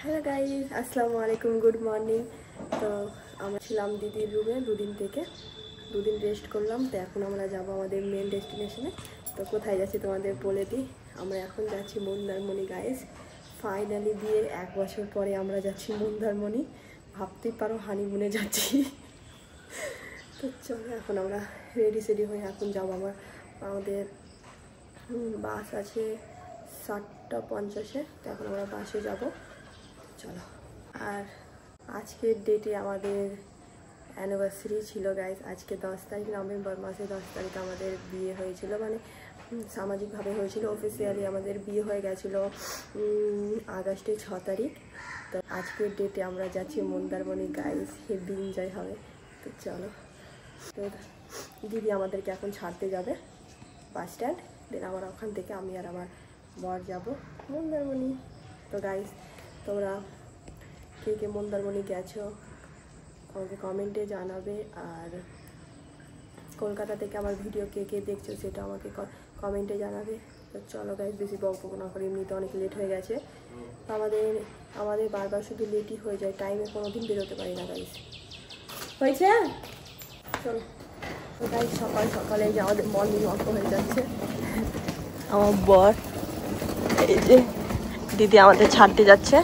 Hello guys, আসসালামু আলাইকুম, good morning. তো আমরা ছিলাম দিদির রুমে দুদিন রেস্ট করলাম। তো এখন আমরা যাব আমাদের মেন ডেস্টিনেশনে। তো কোথায় যাচ্ছি তোমাদের বলে দিই। আমরা এখন যাচ্ছি মন্দারমণি গাইস। ফাইনালি বিয়ের 1 বছর পরে আমরা যাচ্ছি মন্দারমণি। ভাবতেই পারো হানিমুনে যাচ্ছি। তো চলো এখন আমরা রেডি হয়ে এখন যাবো। আমাদের বাস আছে 7:50-এ। তো এখন আমরা বাসে যাব। চলো। আর আজকের ডেটে আমাদের অ্যানিভার্সারি ছিল গাইজ। আজকে 10 তারিখ, নভেম্বর মাসে 10 তারিখ আমাদের বিয়ে হয়েছিল, মানে সামাজিকভাবে হয়েছিল। অফিসিয়ালি আমাদের বিয়ে হয়ে গেছিলো আগস্টের 6 তারিখ। তো আজকের ডেটে আমরা যাচ্ছি মন্দারমণি গাইজ। হেভি এনজয় হবে। তো চলো। তো দিদি আমাদেরকে এখন ছাড়তে যাবে বাস স্ট্যান্ড। দেন আমার ওখান থেকে আমি আর আমার বর যাব মন্দারমণি। তো গাইজ, তোমরা কে কে মন্দারমণি গেছো আমাকে কমেন্টে জানাবে। আর কলকাতা থেকে আমার ভিডিও কে কে দেখছো সেটা আমাকে কমেন্টে জানাবে। তো চলো গাইজ, বেশি বক না করে, এমনিতে অনেক লেট হয়ে গেছে। আমাদের বারবার শুধু লেটই হয়ে যায়, টাইমে কোনো দিন বেরোতে পারি না গাইজ। হয়েছে চলো। তো গাইজ, সকালে যে আমাদের মর্নিং ওয়াক হয়ে যাচ্ছে। আমার বর এই যে দিদি আমাদের ছাড়তে যাচ্ছে।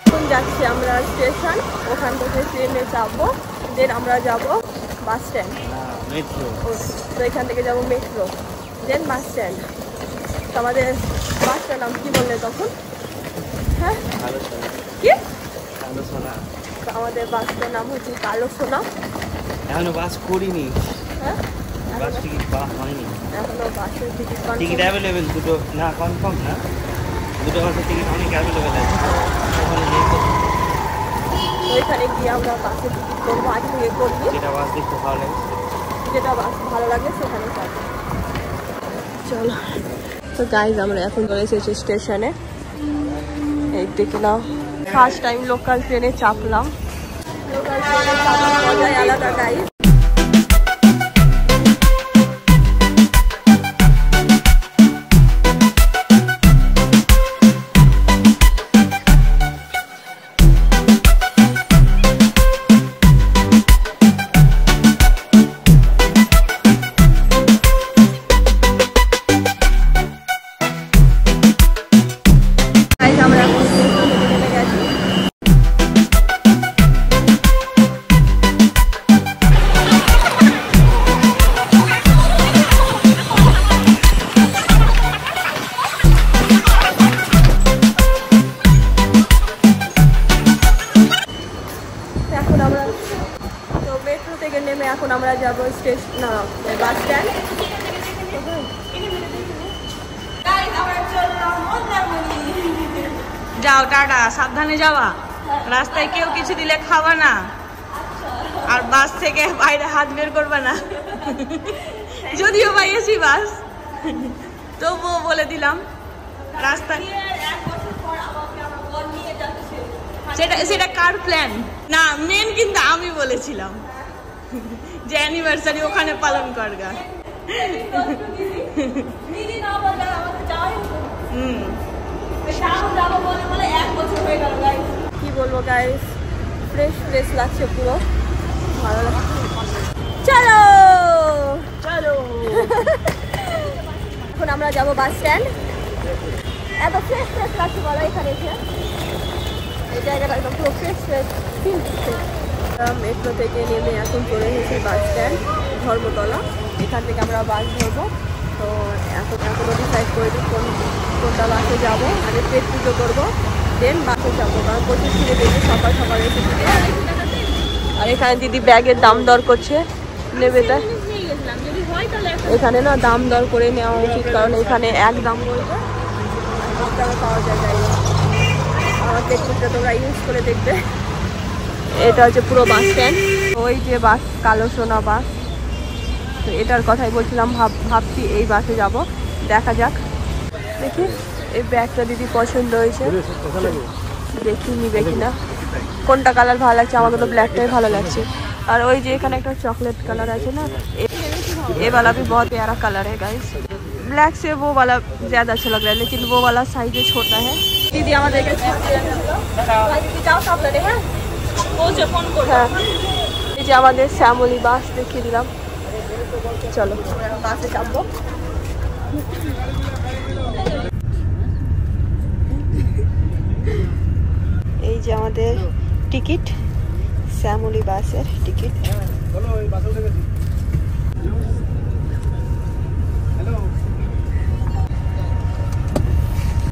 এখন যাচ্ছি আমরা স্টেশন, ওখান থেকে ট্রেনে চাপবো। দেন আমরা যাব বাস স্ট্যান্ড, তো এখান থেকে যাবো মেট্রো, দেন বাস স্ট্যান্ড। তো আমাদের বাসটার নাম কি বললে তখন? হ্যাঁ কি? তো আমাদের বাসটার নাম হচ্ছে কালো সোনা। এখনো বাস করিনি। হ্যাঁ, বাস টিকিট পাওয়া হয়নি এখনো বাসের টিকিট অ্যাভেলেবেল দুটো না, কনফার্ম না, দুটো বাসের টিকিট অনেক অ্যাভেলেবেল আছে। তো এখানে গিয়ে আমরা বাসের টিকিট করবো, আগে থেকে করবি। যেটা বাস দেখতে ভালো লাগে, যেটা বাস ভালো লাগে সেখানে যাবো। চলো। তো গাইজ, আমরা এখন চলে এসেছি স্টেশনে। এই দেখে নাও, ফার্স্ট টাইম লোকাল ট্রেনে চাপলাম। লোকাল ট্রেনে চাপার মজাই আলাদা গাইজ। এখন আমরা যাবো স্টেশন, না বাস স্ট্যান্ড। যাও, টাটা, সাবধানে যাওয়া। রাস্তায় কেউ কিছু দিলে খাওয়া না, আর বাস থেকে বাইরে হাত বের করবা না। যদিও বা এসি বাস, তবুও বলে দিলাম রাস্তায়। সেটা কার প্ল্যান না, মেন কিন্তু আমি বলেছিলাম যে অ্যানিভার্সারি ওখানে পালন করগা। কি বলবো গাইস, ফ্রেশ লাগছে পুরো, ভালো লাগছে। চলো চলো। এখন আমরা যাবো বাস স্ট্যান্ড। এত ফ্রেশ লাগছে বলো, এখানে এসে এই জায়গাটা একদম পুরো ফ্রেশ ফিল দিচ্ছে। মেট্রো থেকে নেমে এখন চলে এসেছি বাস স্ট্যান্ড ধর্মতলা। এখান থেকে আমরা বাস ধরবো। তো এখনও ডিসাইড করে দিই কোনটা বাসে যাবো। আগে পেট পুজো করবো, দেন বাসে যাবো, কারণ প্রচুর ছিঁড়ে দেখি সকাল এসেছি। আর এখানে দিদি ব্যাগের দাম দর করছে, নেবে তাই এখানে না দাম দর করে নেওয়া উচিত, কারণ এখানে এক দাম বলবে পাওয়া যায়। আমার পেটটা তোমরা ইউজ করে দেখবে। এটা হচ্ছে পুরো বাস স্ট্যান্ড। ওই যে বাস, কালো সোনা বাস। তো এটার কথাই বলছিলাম, ভাবছি এই বাসে যাব, দেখা যাক। দেখি এই ব্যাগটা দিদি পছন্দ হয়েছে, দেখি নিবে কিনা। কোনটা কালার ভালো লাগছে? আমাকে তো ব্ল্যাকটাই ভালো লাগছে। और ওই যে এখানে একটা চকলেট কালার আছে না, ये वाला भी बहुत प्यारा कलर है गाइस। ब्लैक से वो वाला ज़्यादा अच्छा लग रहा है, लेकिन वो वाला साइज छोटा है। दीदी हमारे এই যে আমাদের শ্যামলী বাস দেখিয়ে দিলাম। চলো বাসে চাপবো। এই যে আমাদের টিকিট, শ্যামলী বাসের টিকিট।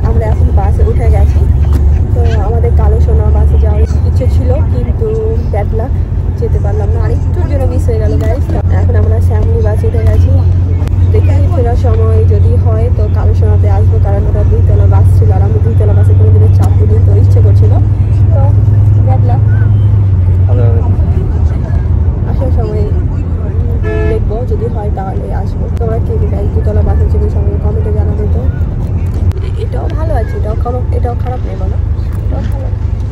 আমরা এখন বাসে উঠে গেছি। তো আমাদের কালো সোনা বাসে যাওয়ার ইচ্ছে ছিল, কিন্তু ব্যাড লাক, যেতে পারলাম না। আর একটুর জন্য মিস হয়ে গেল গাইস। এখন আমরা শ্যামলী বাসে উঠে গেছি। দেখি ফেরার সময় যদি হয় তো কালো সোনাতে আসবো, কারণ ওটা 2 তলা বাস ছিল আর আমি 2 তলা বাসে কোনোদিনের চাপিনি, তো ইচ্ছে করছিল। তো ব্যাড লাক, আসার সময় দেখবো, যদি হয় তাহলে আসবো। তোমরা কে কে গাইস 2 তলা বাসে চেপে সঙ্গে কমেন্টে জানাবে। তো এটাও ভালো আছে, এটাও খারাপ নেই, বলো এটাও ভালো।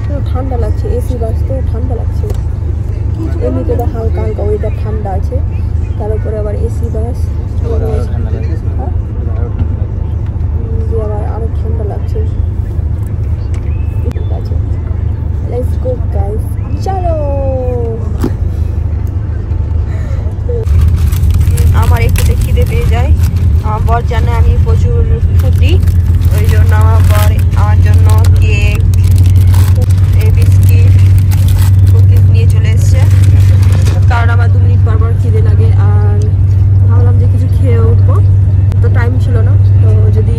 তো ঠান্ডা লাগছে, এসি বাস তো ঠান্ডা লাগছে। এমনিতে তো হালকা হালকা ওয়েদার ঠান্ডা আছে, তার উপরে আবার এসি বাস আবার আরো ঠান্ডা লাগছে। ঠিক আছে, লেটস গো গাইস, চলো। আমার একটু খিদে পেয়ে যায়, আমার বর জানে আমি প্রচুর ফুটি, ওই জন্য আমার বর আমার জন্য কেক, বিস্কিট, কুকিজ নিয়ে চলে এসছে। কারণ আমার 2 মিনিট পর পর খিদে লাগে, আর ভাবলাম যে কিছু খেয়ে উঠবো, তো টাইম ছিল না। তো যদি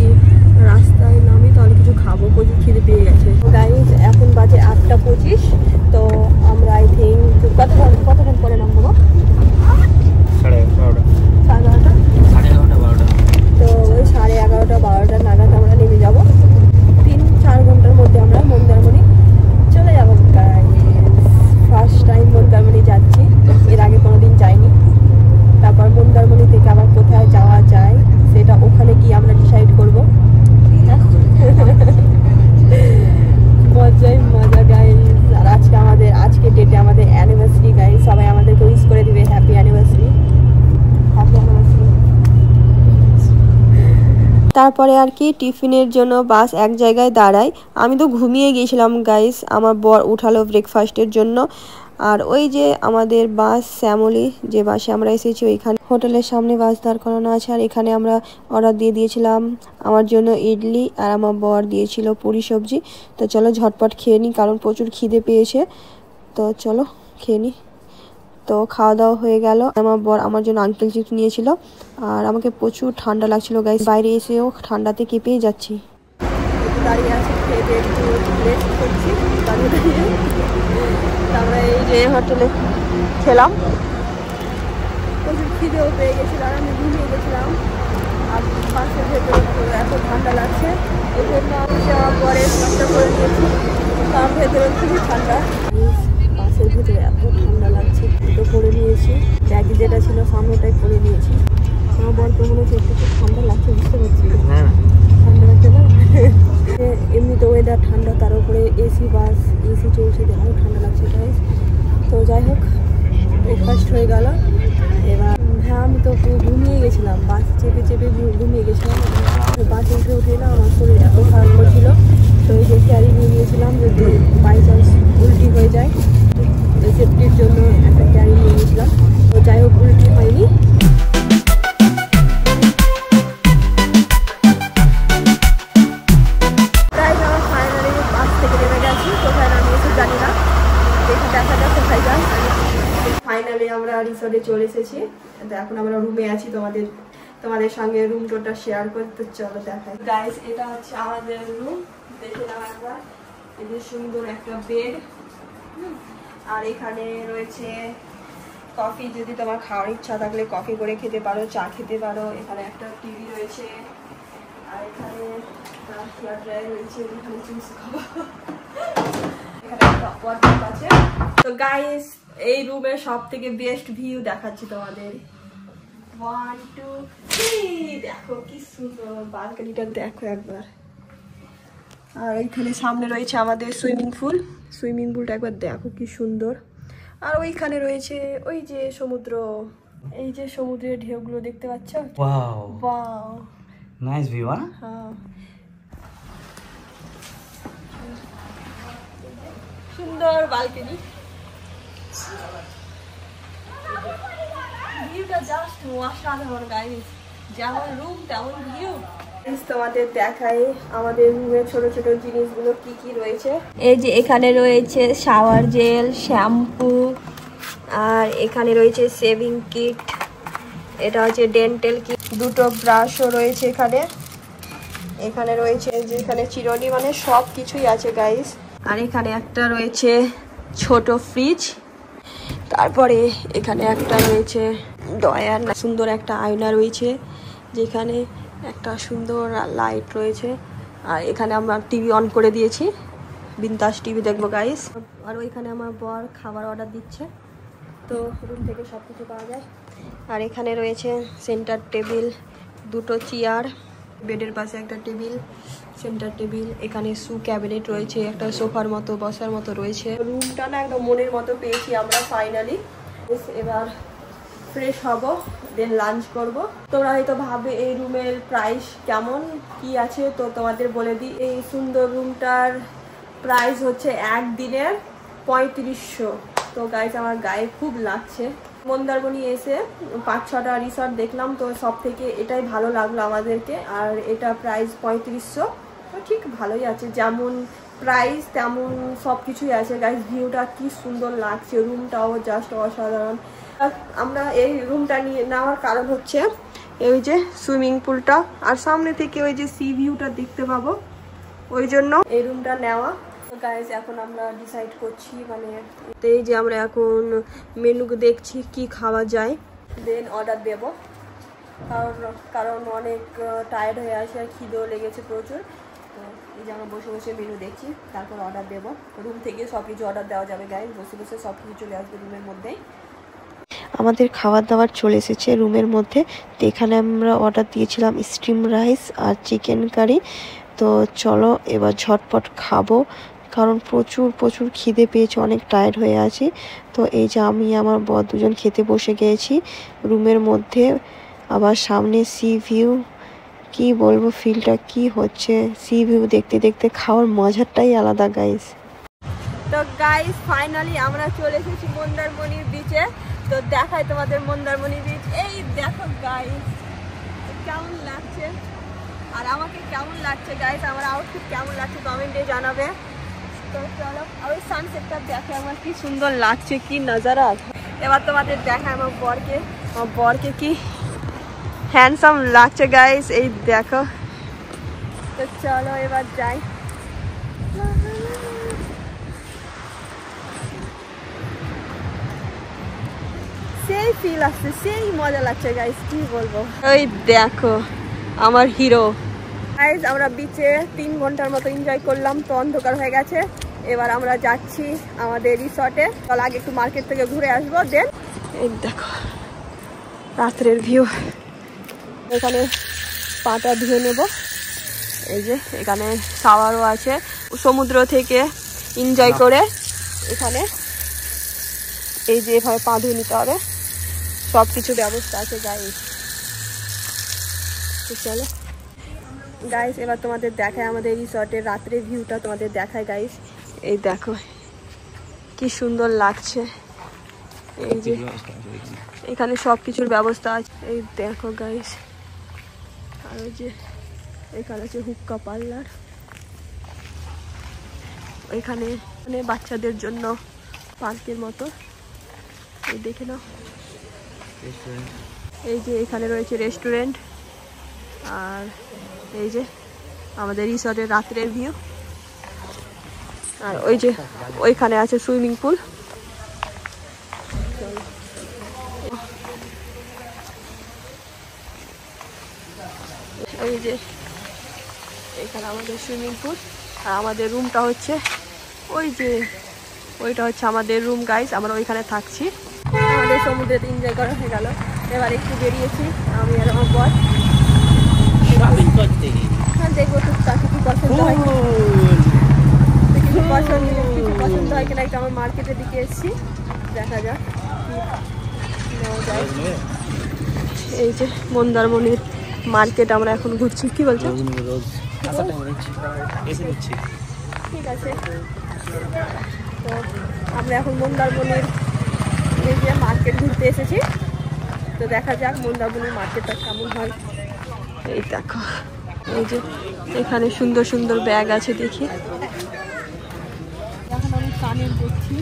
রাস্তায় নামি তাহলে কিছু খাবো, প্রচুর খিদে পেয়ে গেছে। গাইজ এখন বাজে 8:25। তো আমরা আই থিঙ্ক কতক্ষণ পরে নামবো? 11:30। তো ওই 11:30-12টা নাগাদ আমরা নেমে যাবো। 3-4 ঘন্টার মধ্যে আমরা মন্দারমণি চলে যাবো। ফার্স্ট টাইম মন্দারমণি যাচ্ছি, এর আগে কোনোদিন যাইনি। তারপর মন্দারমণি থেকে আবার কোথায় যাওয়া যায় সেটা ওখানে গিয়ে আমরা ডিসাইড করবো। মজাই মজা গাইস। আর আজকে ডেটে আমাদের অ্যানিভার্সারি গাইস, সবাই আমাদেরকে উইশ করে দিবে হ্যাপি অ্যানিভার্সারি, হ্যাপি অ্যানিভার্সারি। তারপরে আর কি টিফিনের জন্য বাস এক জায়গায় দাঁড়ায়। আমি তো ঘুমিয়ে গিয়েছিলাম গাইস, আমার বর উঠালো ব্রেকফাস্টের জন্য। আর ওই যে আমাদের বাস শ্যামলী, যে বাসে আমরা এসেছি, ওইখানে হোটেলের সামনে বাস দাঁড় করানো আছে। আর এখানে আমরা অর্ডার দিয়ে দিয়েছিলাম, আমার জন্য ইডলি আর আমার বর দিয়েছিল পুরি সবজি। তো চলো ঝটপট খেয়ে নিই, কারণ প্রচুর খিদে পেয়েছে। তো চলো খেয়ে নিই। তো খাওয়া দাওয়া হয়ে গেল। আমার বর আমার জন্য আঙ্কেল চিপস নিয়েছিল, আর আমাকে প্রচুর ঠান্ডা লাগছিল গাইস, বাইরে এসেও ঠান্ডাতে কেঁপেই যাচ্ছি। দাঁড়িয়ে আছি, খেয়ে একটু রেস্ট করছি দাঁড়িয়ে দাঁড়িয়ে। আমরা এই যে হোটেলে খেলাম, প্রচুর খিদেও পেয়ে গেছিল আর আমি ঘুমিয়ে গেছিলাম। আর বাসের ভেতরে এত ঠান্ডা লাগছে, এই জন্য আমি যাওয়ার পরে স্নানটা করে নিয়েছি, তার ভেতরে খুবই ঠান্ডা। বাসের ভেতরে এত ঠান্ডা লাগছে, দুটো পরে নিয়েছি, ব্যাগ যেটা ছিল সামনেটাই পরে নিয়েছি। আমার বরকে মনে হচ্ছে একটু ঠান্ডা লাগছে, বুঝতে পারছি ঠান্ডা লাগছে না। এমনিতে ওয়েদার ঠান্ডা, তার উপরে এসি বাস, এসি চলছে, আরও ঠান্ডা লাগছে গাইস। তো যাই হোক, ব্রেকফাস্ট হয়ে গেল। এবার হ্যাঁ, আমি তো ঘুমিয়ে গেছিলাম, বাস চেপে চেপে ঘুমিয়ে গেছিলাম। বাস উঠে না আমার শরীর এত খারাপ করছিল। তো এই যে ক্যারি নিয়ে নিয়েছিলাম, যদি বাই চান্স উল্টি হয়ে যায়, এই সেফটির জন্য একটা ক্যারি নিয়ে নিয়েছিলাম। তো যাই হোক, উল্টি হয়নি। ফাইনালি আমরা রিসর্টে চলে এসেছি। এখন আমরা রুমে আছি, তোমাদের সঙ্গে রুম টোটা শেয়ার করতে, চলো দেখাই গাইস। এটা হচ্ছে আমাদের রুম, দেখে নাও একবার। এই যে সুন্দর একটা বেড, আর এখানে রয়েছে কফি, যদি তোমার খাওয়ার ইচ্ছা থাকলে কফি করে খেতে পারো, চা খেতে পারো। এখানে একটা টিভি রয়েছে, আর এখানে হেয়ার ড্রায়ার রয়েছে, এখানে চিপস খাবো, এখানে একটা ওয়ার্ডরোব আছে। তো গাইস, এই রুমের সব থেকে বেস্ট ভিউ দেখাচ্ছি তোমাদের। 1 2 3, দেখো কি সুন্দর বালকনিটা, দেখো একবার। আর এইখানে সামনে রয়েছে আমাদের সুইমিং পুলটা একবার দেখো কি সুন্দর। আর ওইখানে রয়েছে ওই যে সমুদ্র, এই যে সমুদ্রের ঢেউগুলো দেখতে পাচ্ছ, ওয়াও, নাইস ভিউ হ্যাঁ হ্যাঁ সুন্দর বালকনি ভিউটা জাস্ট অসাধারণ গাইস যেমন রুম তেমন ভিউ তোমাদের দেখাই আমাদের রুমে ছোট ছোট জিনিসগুলো কি কি রয়েছে এই যে এখানে রয়েছে শাওয়ার জেল শ্যাম্পু আর এখানে রয়েছে শেভিং কিট এটা হচ্ছে ডেন্টাল কিট দুটো ব্রাশও রয়েছে এখানে এখানে রয়েছে যে এখানে চিরুনি মানে সব কিছুই আছে গাইস আর এখানে একটা রয়েছে ছোট ফ্রিজ তারপরে এখানে একটা রয়েছে ডয়ার সুন্দর একটা আয়না রয়েছে যেখানে একটা সুন্দর লাইট রয়েছে আর এখানে আমরা টিভি অন করে দিয়েছি বিন্দাস টিভি দেখবো গাইস আর ওইখানে আমার বর খাবার অর্ডার দিচ্ছে তো রুম থেকে সব কিছু পাওয়া যায় আর এখানে রয়েছে সেন্টার টেবিল দুটো চেয়ার বেডের পাশে একটা টেবিল সেন্টার টেবিল এখানে শু ক্যাবিনেট রয়েছে একটা সোফার মতো বসার মতো রয়েছে রুমটা না একদম মনের মতো পেয়েছি আমরা ফাইনালি এবার ফ্রেশ হব দেন লাঞ্চ করব তোমরা হয়তো ভাবে এই রুমের প্রাইস কেমন কি আছে তো তোমাদের বলে দিই এই সুন্দর রুমটার প্রাইস হচ্ছে একদিনের 3500 তো গাইস আমার গায়ে খুব লাগছে মন্দারমণি এসে 5-6টা রিসর্ট দেখলাম তো সব থেকে এটাই ভালো লাগলো আমাদেরকে আর এটা প্রাইস 3500 তো ঠিক ভালোই আছে যেমন প্রাইস তেমন সব কিছুই আছে গাইস ভিউটা কি সুন্দর লাগছে রুমটাও জাস্ট অসাধারণ আমরা এই রুমটা নিয়ে নেওয়ার কারণ হচ্ছে এই যে সুইমিং পুলটা আর সামনে থেকে ওই যে সি ভিউটা দেখতে পাবো ওই জন্য এই রুমটা নেওয়া গাইস এখন আমরা ডিসাইড করছি মানে এই যে আমরা এখন মেনু দেখছি কি খাওয়া যায় দেন অর্ডার দেব কারণ অনেক টায়ার্ড হয়ে আছে আর খিদেও লেগেছে প্রচুর তো এই যে আমরা বসে বসে মেনু দেখছি তারপর অর্ডার দেব রুম থেকে সব কিছু অর্ডার দেওয়া যাবে গাইস বসে বসে সব কিছু চলে আসবে রুমের মধ্যেই আমাদের খাবার দাবার চলে এসেছে রুমের মধ্যে তো এখানে আমরা অর্ডার দিয়েছিলাম স্টিম রাইস আর চিকেন কারি তো চলো এবার ঝটপট খাবো কারণ প্রচুর খিদে পেয়েছে অনেক টায়ার্ড হয়ে আছি তো এই যে আমি আমার বর দুজন খেতে বসে গিয়েছি রুমের মধ্যে আবার সামনে সি ভিউ কি বলবো ফিলটা কি হচ্ছে সি ভিউ দেখতে দেখতে খাওয়ার মজাটাই আলাদা গাইস তো গাইস ফাইনালি আমরা চলে এসেছি মন্দারমণির বিচে তো দেখাই তোমাদের মন্দারমণি বিচ এই দেখো গাইস কেমন লাগছে আর আমাকে কেমন লাগছে গাইস আমার আউটফিট কেমন লাগছে কমেন্টে জানাবে তো চলো আর ওই সানসেটটা দেখে আমার কি সুন্দর লাগছে কি নজারা এবার তোমাদের দেখায় আমার বরকে কি হ্যান্ডসাম লাগছে গাইস এই দেখো তো চলো এবার যাই সেই ফিল আসছে সেই মজা লাগছে গাইস কি বলবো ওই দেখো আমার হিরো গাইস আমরা বিচে 3 ঘন্টার মতো এনজয় করলাম তো অন্ধকার হয়ে গেছে এবার আমরা যাচ্ছি আমাদের রিসর্টে চল আগে একটু মার্কেট থেকে ঘুরে আসবো দেন এই দেখো রাত্রের ভিউ এখানে পাটা ধুয়ে নেব এই যে এখানে শাওয়ারও আছে সমুদ্র থেকে এনজয় করে এখানে এই যে এভাবে পা ধুয়ে নিতে হবে সব কিছু ব্যবস্থা আছে গাইস তো চলো গাইস এবার তোমাদের দেখায় আমাদের রিসর্টের রাত্রের ভিউটা তোমাদের দেখায় গাইস এই দেখো কি সুন্দর লাগছে এই যে এখানে সব কিছুর ব্যবস্থা আছে এই দেখো গাইস আর ওই যে এখানে আছে হুক্কা পার্লার ওইখানে বাচ্চাদের জন্য পার্কের মতো এই দেখে নাও এই যে এখানে রয়েছে রেস্টুরেন্ট আর এই যে আমাদের রিসর্টের রাত্রের ভিউ আর ওই যে ওইখানে আছে সুইমিং পুল এই যে এখানে আমাদের সুইমিং পুল আর আমাদের রুমটা হচ্ছে ওই যে ওইটা হচ্ছে আমাদের রুম গাইস আমরা ওইখানে থাকছি আমাদের সমুদ্রেতে এনজয় করা হয়ে গেল এবার একটু বেরিয়েছি আমি আর আমার বর দেখবো টুকটাক কিছু পছন্দ হয় কিছু পছন্দ হয় কিনা একটু আমার মার্কেটের দিকে এসেছি দেখা যাক কি নেওয়া যায় এই যে মন্দারমণির মার্কেট আমরা এখন ঘুরছি। কি বলছো? রোজ আসার টাইম এসে নিচ্ছি। ঠিক আছে, তো আমরা এখন মন্দারমণির এই যে মার্কেট ঘুরতে এসেছি। তো দেখা যাক মন্দারমণির মার্কেটটা কেমন হয়। এই দেখো, এই যে এখানে সুন্দর সুন্দর ব্যাগ আছে, দেখি। এখন আমি কানের দেখছি,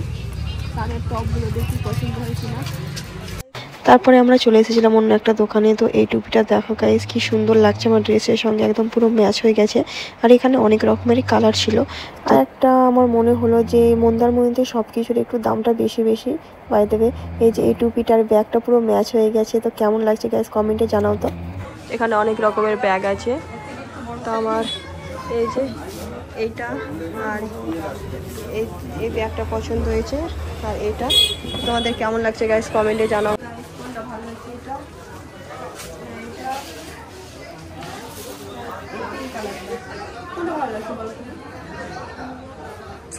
কানের টপগুলো দেখি পছন্দ হয় কিনা। তারপরে আমরা চলে এসেছিলাম অন্য একটা দোকানে। তো এই টুপিটা দেখো গাইস, কি সুন্দর লাগছে, আমার ড্রেসের সঙ্গে একদম পুরো ম্যাচ হয়ে গেছে। আর এখানে অনেক রকমেরই কালার ছিল। আর একটা আমার মনে হলো যে মন্দারমণিতে সব কিছুর একটু দামটা বেশি বেশি বাই দেবে। এই যে এই টুপিটার ব্যাগটা পুরো ম্যাচ হয়ে গেছে। তো কেমন লাগছে গাইস কমেন্টে জানাও তো। এখানে অনেক রকমের ব্যাগ আছে। তো আমার এই যে এইটা আর এই ব্যাগটা পছন্দ হয়েছে, আর এইটা। তোমাদের কেমন লাগছে গাইস কমেন্টে জানাও।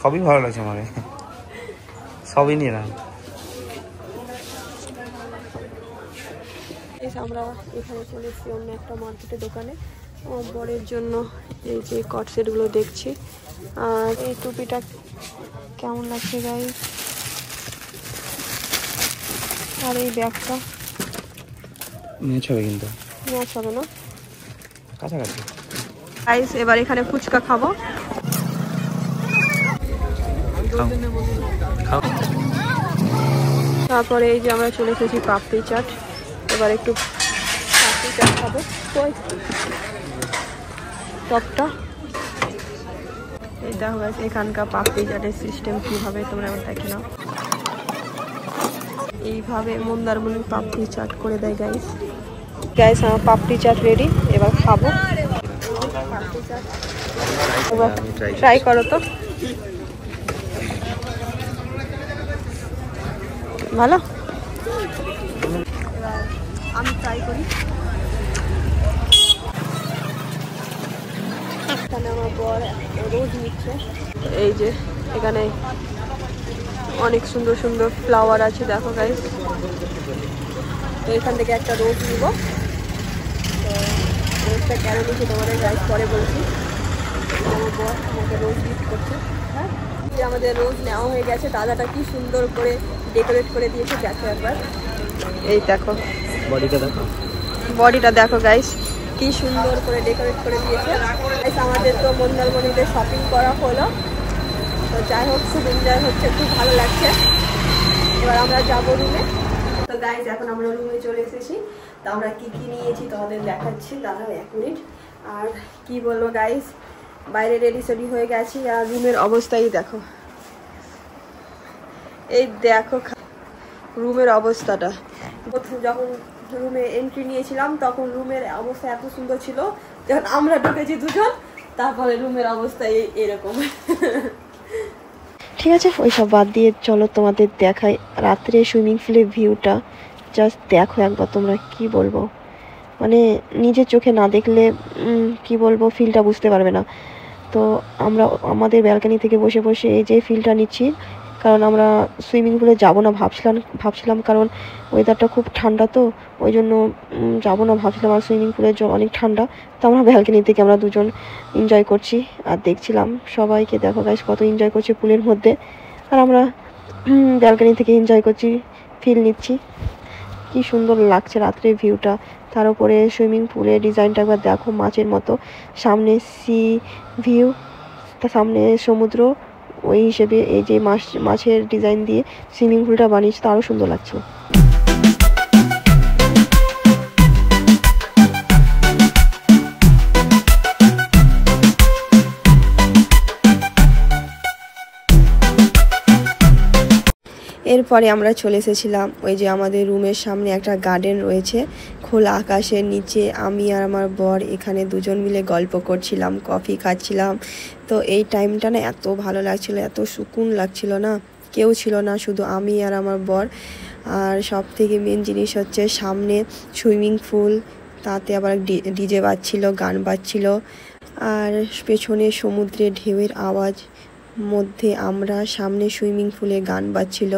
সবই ভালো লাগছে আমার, সবই নিলাম। আমরা এখানে চলে এসেছি অন্য একটা মার্কেটের দোকানে। আমার বরের জন্য এই যে কট সেটগুলো দেখছি। আর এই টুপিটা কেমন লাগছে গাইস, আর এই ব্যাগটা ম্যাচ হবে কিন্তু ম্যাচ হবে না, কাছাকাছি। গাইস এবার এখানে ফুচকা খাবো। তারপরে এই যে আমরা চলে এসেছি পাপড়ি চাট। এবার একটু পাপড়ি চাট খাবো। ওই টপটা এই দেখো গাইস, এখানকার পাপড়ি চাটের সিস্টেম কীভাবে তোমরা এবার দেখে নাও। এইভাবে মন্দারমণির পাপড়ি চাট করে দেয় গাইস। গাইস আমার পাপড়ি চাট রেডি, এবার খাবো। পাপড়ি চাট এবার ট্রাই করো তো, ভালো। এবার আমি ট্রাই করি। এখানে আমার বর রোজ নিচ্ছে। এই যে এখানে অনেক সুন্দর সুন্দর ফ্লাওয়ার আছে, দেখো গাইস। তো এখান থেকে একটা রোজ নিব। তো রোজটা কেন নিচ্ছি তোমাদের গাইস পরে বলছি। আমার বর আমাকে রোজ গিফট করছে। হ্যাঁ, আমাদের রোজ নেওয়া হয়ে গেছে। দাদাটা কি সুন্দর করে ডেকোরেট করে দিয়েছে, দেখো একবার। এই দেখো বডিটা দেখো, বডিটা দেখো গাইস, কি সুন্দর করে ডেকোরেট করে দিয়েছে। গাইস আমাদের তো মন্দারমণিতে শপিং করা হলো। তো যাই হোক, খুব এনজয় হচ্ছে, খুব ভালো লাগছে। এবার আমরা যাবো রুমে। তো গাইস এখন আমরা রুমে চলে এসেছি। তো আমরা কি কি নিয়েছি তোমাদের দেখাচ্ছি, দাঁড়াও 1 মিনিট। আর কি বলবো গাইস, বাইরে রেডি সেডি হয়ে গেছি। আর রুমের অবস্থাই দেখো, এই দেখো রুমের অবস্থাটা। যখন রুমে এন্ট্রি নিয়েছিলাম তখন রুমের অবস্থা এত সুন্দর ছিল, যখন আমরা ঢুকেছি দুজন তারপরে রুমের অবস্থা এরকম। ঠিক আছে, ওইসব বাদ দিয়ে চলো তোমাদের দেখাই রাত্রে সুইমিং পুলের ভিউটা। জাস্ট দেখো একবার তোমরা, কি বলবো, মানে নিজের চোখে না দেখলে কি বলবো, ফিলটা বুঝতে পারবে না। তো আমরা আমাদের ব্যালকনি থেকে বসে বসে এই যে ফিলটা নিচ্ছি। কারণ আমরা সুইমিং পুলে যাবো না ভাবছিলাম কারণ ওয়েদারটা খুব ঠান্ডা, তো ওই জন্য যাবো না ভাবছিলাম। আর সুইমিং পুলের জল অনেক ঠান্ডা। তো আমরা ব্যালকনি থেকে আমরা দুজন এনজয় করছি আর দেখছিলাম সবাইকে। দেখো গাইস কত এনজয় করছে পুলের মধ্যে, আর আমরা ব্যালকনি থেকে এনজয় করছি, ফিল নিচ্ছি। কি সুন্দর লাগছে রাত্রের ভিউটা। তার উপরে সুইমিং পুলের ডিজাইনটা একবার দেখো, মাছের মতো। সামনে সি ভিউ, তার সামনে সমুদ্র। ওই হিসেবে এই যে মাছের ডিজাইন দিয়ে সুইমিং পুলটা বানিয়েছে, তো আরও সুন্দর লাগছে। এরপরে আমরা চলে এসেছিলাম ওই যে আমাদের রুমের সামনে একটা গার্ডেন রয়েছে, খোলা আকাশের নিচে। আমি আর আমার বর এখানে দুজন মিলে গল্প করছিলাম, কফি খাচ্ছিলাম। তো এই টাইমটা না এত ভালো লাগছিল, এত সুকুন লাগছিল না, কেউ ছিল না, শুধু আমি আর আমার বর। আর সব থেকে মেন জিনিস হচ্ছে সামনে সুইমিং পুল, তাতে আবার ডিজে বাজছিল, গান বাজছিল, আর পেছনে সমুদ্রের ঢেউয়ের আওয়াজ। মধ্যে আমরা সামনে সুইমিং পুলে গান বাজছিল,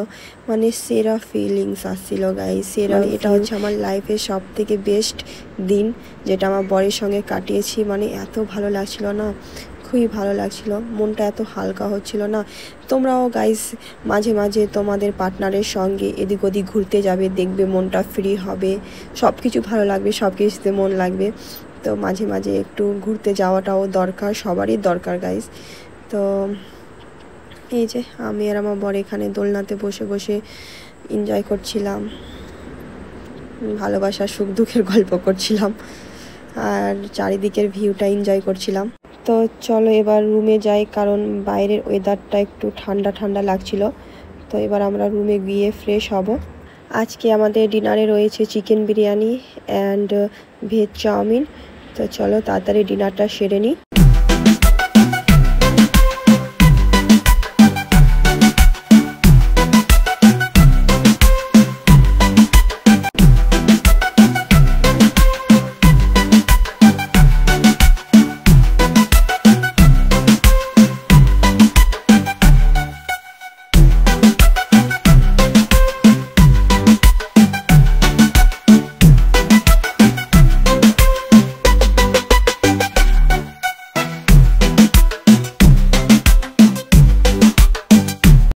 মানে সেরা ফিলিংস আসছিল গাইস, সেরা। এটা হচ্ছে আমার লাইফের সব থেকে বেস্ট দিন যেটা আমার বরের সঙ্গে কাটিয়েছি। মানে এত ভালো লাগছিল না, খুবই ভালো লাগছিল, মনটা এত হালকা হচ্ছিল না। তোমরাও গাইস মাঝে মাঝে তোমাদের পার্টনারের সঙ্গে এদিক ওদিক ঘুরতে যাবে, দেখবে মনটা ফ্রি হবে, সব কিছু ভালো লাগবে, সব কিছুতে মন লাগবে। তো মাঝে মাঝে একটু ঘুরতে যাওয়াটাও দরকার, সবারই দরকার গাইস। তো এই যে আমি আর আমার বর এখানে দোলনাতে বসে বসে এনজয় করছিলাম, ভালোবাসার সুখ দুঃখের গল্প করছিলাম আর চারিদিকের ভিউটা এনজয় করছিলাম। তো চলো এবার রুমে যাই, কারণ বাইরের ওয়েদারটা একটু ঠান্ডা ঠান্ডা লাগছিল। তো এবার আমরা রুমে গিয়ে ফ্রেশ হব। আজকে আমাদের ডিনারে রয়েছে chicken biryani and veg chowmein. তো চলো তাড়াতাড়ি ডিনারটা সেরে নিই।